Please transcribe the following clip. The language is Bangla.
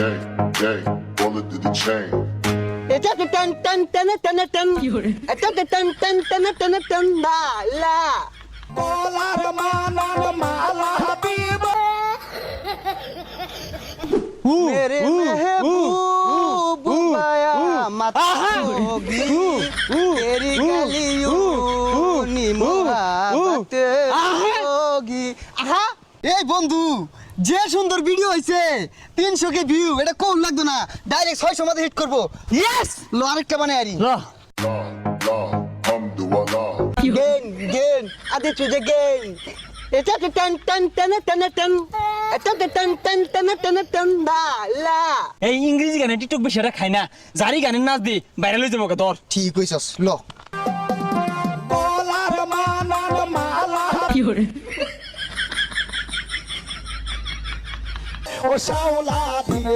gang, bullet to the chain. এটা তো টান টান টান টান টান এটা তো টান টান টান টান টান না লা मेरे महबूब पाया मत होगी तेरी गलियों नी मोहब्बत होगी আহা এই বন্ধু যে সুন্দর ভিডিও হইছে 300 কে ভিউ এটা কোন লাগতো না ডাইরেক্ট 600 মধ্যে হিট করব ইয়েস লো আরেকটা বানাই আরি La, hamdulillah. গেন আদে তুই গেন এটা তো টান টান টান টান টান এটা তো টান টান টান টান টান না লা এই ইংরেজি গানে টিকটক বেশি এটা খাই না জারি গানের নাচ দি ভাইরাল হয়ে যাবো তোর ঠিক হইছস লো ও শাওলা দিয়ে